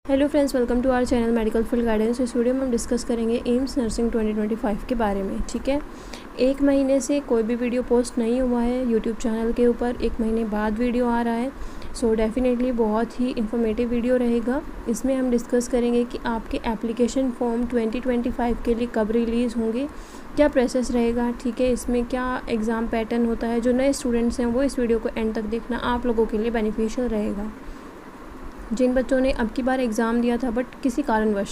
Hello friends, welcome to our channel medical field guidance. इस video में हम discuss करेंगे एम्स नर्सिंग 2025 के बारे में। ठीक है, एक महीने से कोई भी वीडियो पोस्ट नहीं हुआ है यूट्यूब चैनल के ऊपर। एक महीने बाद वीडियो आ रहा है, सो डेफिनेटली बहुत ही इन्फॉर्मेटिव वीडियो रहेगा। इसमें हम डिस्कस करेंगे कि आपके एप्लीकेशन फॉर्म 2025 के लिए कब रिलीज़ होंगे, क्या प्रोसेस रहेगा। ठीक है, इसमें क्या एग्ज़ाम पैटर्न होता है। जो नए स्टूडेंट्स हैं वो इस वीडियो को एंड तक देखना, आप लोगों के लिए बेनिफिशियल रहेगा। जिन बच्चों ने अब की बार एग्ज़ाम दिया था बट किसी कारणवश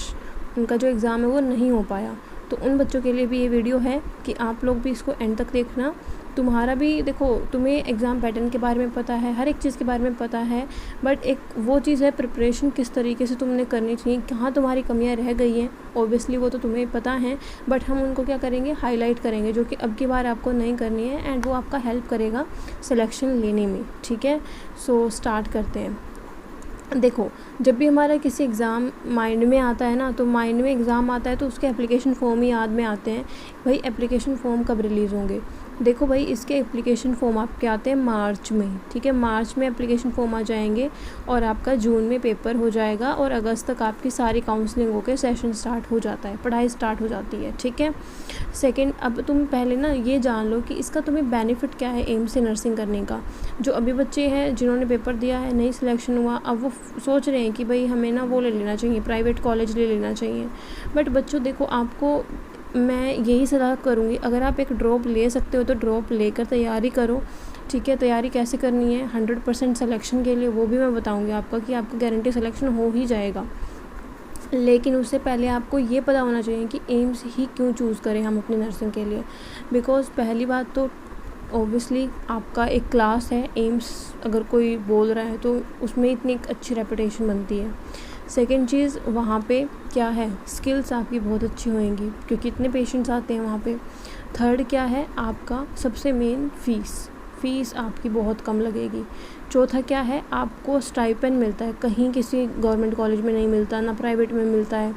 उनका जो एग्ज़ाम है वो नहीं हो पाया, तो उन बच्चों के लिए भी ये वीडियो है कि आप लोग भी इसको एंड तक देखना। तुम्हारा भी देखो, तुम्हें एग्ज़ाम पैटर्न के बारे में पता है, हर एक चीज़ के बारे में पता है, बट एक वो चीज़ है प्रिपरेशन किस तरीके से तुमने करनी चाहिए, कहाँ तुम्हारी कमियाँ रह गई हैं। ऑब्वियसली वो तो तुम्हें पता है, बट हम उनको क्या करेंगे, हाईलाइट करेंगे, जो कि अब की बार आपको नहीं करनी है एंड वो आपका हेल्प करेगा सिलेक्शन लेने में। ठीक है, सो स्टार्ट करते हैं। देखो, जब भी हमारा किसी एग्ज़ाम माइंड में आता है ना, तो माइंड में एग्ज़ाम आता है तो उसके एप्लीकेशन फ़ॉर्म ही याद में आते हैं। भाई एप्लीकेशन फ़ॉर्म कब रिलीज़ होंगे? देखो भाई, इसके एप्लीकेशन फ़ॉर्म आपके आते हैं मार्च में। ठीक है, मार्च में एप्लीकेशन फ़ॉर्म आ जाएंगे और आपका जून में पेपर हो जाएगा और अगस्त तक आपकी सारी काउंसलिंग होकर सेशन स्टार्ट हो जाता है, पढ़ाई स्टार्ट हो जाती है। ठीक है, सेकेंड, अब तुम पहले ना ये जान लो कि इसका तुम्हें बेनिफिट क्या है एम्स से नर्सिंग करने का। जो अभी बच्चे हैं जिन्होंने पेपर दिया है, नहीं सिलेक्शन हुआ, अब वो सोच रहे हैं कि भाई हमें ना वो ले लेना चाहिए, प्राइवेट कॉलेज ले लेना चाहिए। बट बच्चों देखो, आपको मैं यही सलाह करूँगी, अगर आप एक ड्रॉप ले सकते हो तो ड्रॉप लेकर तैयारी करो। ठीक है, तैयारी कैसे करनी है 100% सिलेक्शन के लिए, वो भी मैं बताऊँगी आपका कि आपका गारंटी सिलेक्शन हो ही जाएगा। लेकिन उससे पहले आपको ये पता होना चाहिए कि एम्स ही क्यों चूज़ करें हम अपनी नर्सिंग के लिए। बिकॉज़ पहली बात तो ऑब्वियसली आपका एक क्लास है, एम्स अगर कोई बोल रहा है तो उसमें इतनी एक अच्छी रेपुटेशन बनती है। सेकंड चीज़, वहाँ पे क्या है, स्किल्स आपकी बहुत अच्छी होएंगी क्योंकि इतने पेशेंट्स आते हैं वहाँ पे। थर्ड क्या है, आपका सबसे मेन फ़ीस आपकी बहुत कम लगेगी। चौथा क्या है, आपको स्टाइपेंड मिलता है, कहीं किसी गवर्नमेंट कॉलेज में नहीं मिलता, ना प्राइवेट में मिलता है।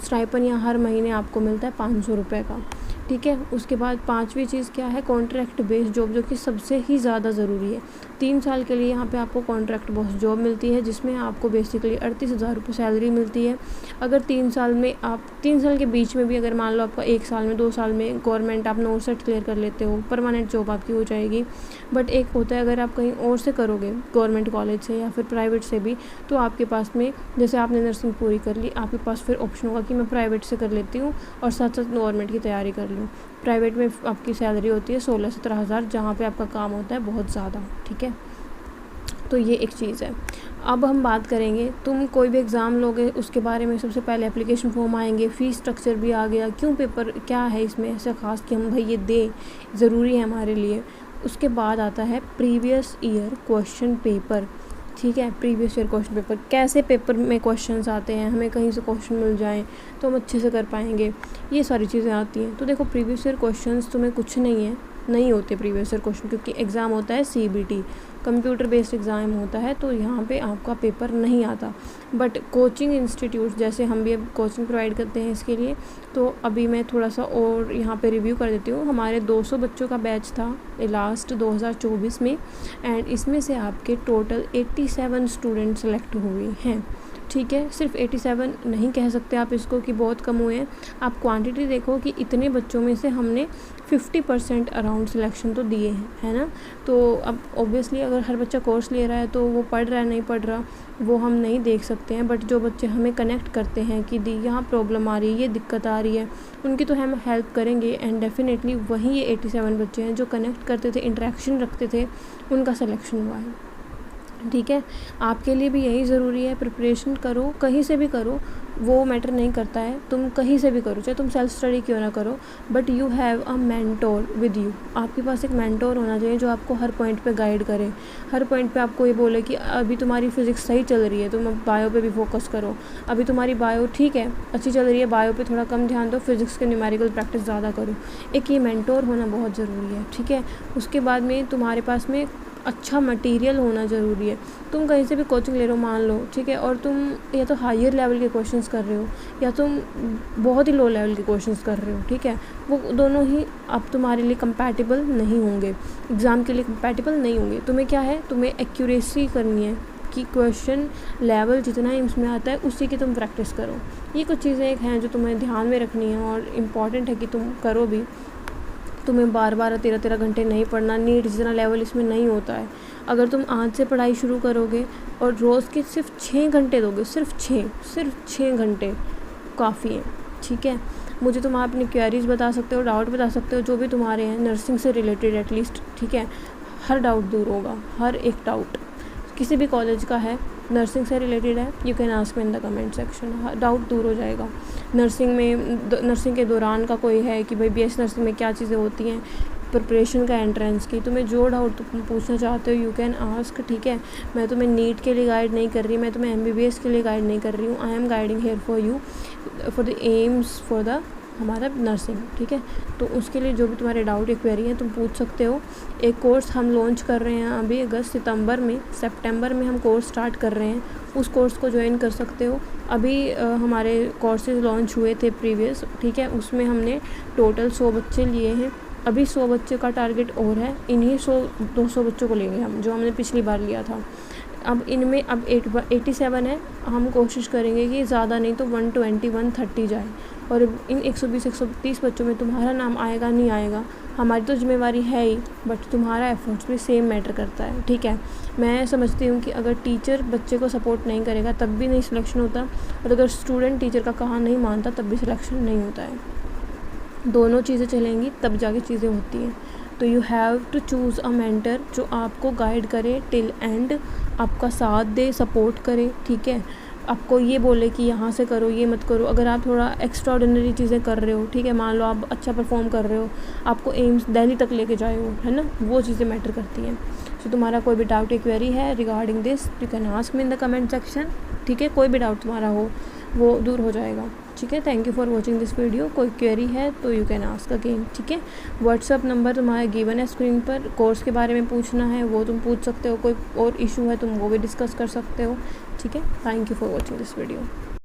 स्टाइपेंड यहाँ हर महीने आपको मिलता है 500 रुपये का। ठीक है, उसके बाद पांचवी चीज़ क्या है, कॉन्ट्रैक्ट बेस्ड जॉब, जो कि सबसे ही ज़्यादा ज़रूरी है। 3 साल के लिए यहाँ पे आपको कॉन्ट्रैक्ट बेस्ड जॉब मिलती है, जिसमें आपको बेसिकली 38,000 रुपये सैलरी मिलती है। अगर 3 साल में आप 3 साल के बीच में भी अगर मान लो आपका 1 साल में 2 साल में गवर्नमेंट आप नोट क्लियर कर लेते हो, परमानेंट जॉब आपकी हो जाएगी। बट एक होता है अगर आप कहीं और से करोगे, गवर्नमेंट कॉलेज से या फिर प्राइवेट से भी, तो आपके पास में जैसे आपने नर्सिंग पूरी कर ली, आपके पास फिर ऑप्शन होगा कि मैं प्राइवेट से कर लेती हूँ और साथ साथ गवर्नमेंट की तैयारी कर लूँ। प्राइवेट में आपकी सैलरी होती है 16-17 हज़ार, जहाँ पे आपका काम होता है बहुत ज़्यादा। ठीक है, तो ये एक चीज़ है। अब हम बात करेंगे, तुम कोई भी एग्ज़ाम लोगे उसके बारे में। सबसे पहले एप्लीकेशन फॉर्म आएंगे, फ़ीस स्ट्रक्चर भी आ गया, क्यों पेपर क्या है इसमें ऐसा ख़ास कि हम भाई ये दें, ज़रूरी है हमारे लिए। उसके बाद आता है प्रीवियस ईयर क्वेश्चन पेपर। ठीक है, प्रीवियस ईयर क्वेश्चन पेपर, कैसे पेपर में क्वेश्चंस आते हैं, हमें कहीं से क्वेश्चन मिल जाएं तो हम अच्छे से कर पाएंगे, ये सारी चीज़ें आती हैं। तो देखो, प्रीवियस ईयर क्वेश्चंस तुम्हें कुछ नहीं होते प्रीवियस ईयर क्वेश्चन, क्योंकि एग्ज़ाम होता है CBT, कंप्यूटर बेस्ड एग्ज़ाम होता है, तो यहाँ पे आपका पेपर नहीं आता। बट कोचिंग इंस्टीट्यूट, जैसे हम भी अब कोचिंग प्रोवाइड करते हैं इसके लिए, तो अभी मैं थोड़ा सा और यहाँ पे रिव्यू कर देती हूँ। हमारे 200 बच्चों का बैच था लास्ट 2024 में, एंड इसमें से आपके टोटल 87 स्टूडेंट सेलेक्ट हुए हैं। ठीक है, सिर्फ 87 नहीं कह सकते आप इसको कि बहुत कम हुए हैं। आप क्वांटिटी देखो कि इतने बच्चों में से हमने 50% अराउंड सिलेक्शन तो दिए हैं, है ना। तो अब ऑब्वियसली अगर हर बच्चा कोर्स ले रहा है तो वो पढ़ रहा है नहीं पढ़ रहा वो हम नहीं देख सकते हैं, बट जो बच्चे हमें कनेक्ट करते हैं कि दी यहाँ प्रॉब्लम आ रही है, ये दिक्कत आ रही है, उनकी तो हम हेल्प करेंगे। एंड डेफिनेटली वही ये 87 बच्चे हैं जो कनेक्ट करते थे, इंटरेक्शन रखते थे, उनका सिलेक्शन हुआ है। ठीक है, आपके लिए भी यही ज़रूरी है, प्रिपरेशन करो, कहीं से भी करो, वो मैटर नहीं करता है, तुम कहीं से भी करो, चाहे तुम सेल्फ स्टडी क्यों ना करो, but you have a mentor with you. आपके पास एक मेंटोर होना चाहिए जो आपको हर पॉइंट पे गाइड करे, हर पॉइंट पे आपको ये बोले कि अभी तुम्हारी फिज़िक्स सही चल रही है, तुम अब बायो पे भी फोकस करो, अभी तुम्हारी बायो ठीक है अच्छी चल रही है, बायो पे थोड़ा कम ध्यान दो, फिज़िक्स के न्यूमेरिकल प्रैक्टिस ज़्यादा करो। एक ये मेंटोर होना बहुत ज़रूरी है। ठीक है, उसके बाद में तुम्हारे पास में अच्छा मटेरियल होना ज़रूरी है। तुम कहीं से भी कोचिंग ले रहे हो मान लो, ठीक है, और तुम या तो हायर लेवल के क्वेश्चंस कर रहे हो या तुम बहुत ही लो लेवल के क्वेश्चंस कर रहे हो, ठीक है, वो दोनों ही अब तुम्हारे लिए कंपैटिबल नहीं होंगे, एग्ज़ाम के लिए कंपैटिबल नहीं होंगे। तुम्हें क्या है, तुम्हें एक्यूरेसी करनी है, कि क्वेश्चन लेवल जितना एम्स में आता है उसी की तुम प्रैक्टिस करो। ये कुछ चीज़ें एक हैं जो तुम्हें ध्यान में रखनी है और इम्पॉर्टेंट है कि तुम करो भी। तुम्हें 12-12 13-13 घंटे नहीं पढ़ना, नीट जितना लेवल इसमें नहीं होता है। अगर तुम आज से पढ़ाई शुरू करोगे और रोज़ के सिर्फ 6 घंटे दोगे, सिर्फ 6 घंटे काफ़ी है, ठीक है। मुझे तुम अपनी क्वेरीज बता सकते हो, डाउट बता सकते हो, जो भी तुम्हारे हैं नर्सिंग से रिलेटेड एटलीस्ट, ठीक है। हर डाउट दूर होगा, हर एक डाउट किसी भी कॉलेज का है, नर्सिंग से रिलेटेड है, you can ask me in the comment section, doubt दूर हो जाएगा। नर्सिंग के दौरान का कोई है कि भाई बीएससी नर्सिंग में क्या चीज़ें होती हैं, प्रिपरेशन का एंट्रेंस की, तुम्हें जो डाउट तुम पूछना चाहते हो यू कैन आस्क, ठीक है। मैं तुम्हें नीट के लिए गाइड नहीं कर रही, मैं तुम्हें एमबीबीएस के लिए गाइड नहीं कर रही हूँ। I am guiding here for you for the AIIMS for the हमारा नर्सिंग, ठीक है। तो उसके लिए जो भी तुम्हारे डाउट या क्वेरी हैं तुम पूछ सकते हो। एक कोर्स हम लॉन्च कर रहे हैं अभी सितंबर में हम कोर्स स्टार्ट कर रहे हैं, उस कोर्स को ज्वाइन कर सकते हो। अभी हमारे कोर्सेज लॉन्च हुए थे प्रीवियस, ठीक है, उसमें हमने टोटल 100 बच्चे लिए हैं। अभी 100 बच्चे का टारगेट और है, इन्हीं 100-200 बच्चों को लेंगे हम, जो हमने पिछली बार लिया था। अब इनमें अब 87 है, हम कोशिश करेंगे कि ज़्यादा नहीं तो 120-130 जाए, और इन 120-130 बच्चों में तुम्हारा नाम आएगा नहीं आएगा हमारी तो जिम्मेवारी है ही, बट तुम्हारा एफर्ट्स भी सेम मैटर करता है, ठीक है। मैं समझती हूँ कि अगर टीचर बच्चे को सपोर्ट नहीं करेगा तब भी नहीं सिलेक्शन होता, और अगर स्टूडेंट टीचर का कहा नहीं मानता तब भी सिलेक्शन नहीं होता है। दोनों चीज़ें चलेंगी तब जाके चीज़ें होती हैं। तो you have to choose a mentor जो आपको गाइड करे टिल एंड, आपका साथ दे, सपोर्ट करे, ठीक है। आपको ये बोले कि यहाँ से करो, ये मत करो। अगर आप थोड़ा एक्स्ट्रा ऑर्डिनरी चीज़ें कर रहे हो, ठीक है, मान लो आप अच्छा परफॉर्म कर रहे हो, आपको एम्स दिल्ली तक लेके जाए हो, है ना, वो चीज़ें मैटर करती हैं। सो तुम्हारा कोई भी डाउट या क्वेरी है regarding this, you can ask me in the comment section, ठीक है। कोई भी डाउट तुम्हारा हो वो दूर हो जाएगा, ठीक है। Thank you for watching this video. कोई क्वेरी है तो यू कैन आस्क अगेन, ठीक है। व्हाट्सअप नंबर तुम्हारा गिवन है स्क्रीन पर, कोर्स के बारे में पूछना है वो तुम पूछ सकते हो, कोई और इशू है तुम वो भी डिस्कस कर सकते हो, ठीक है। Thank you for watching this video.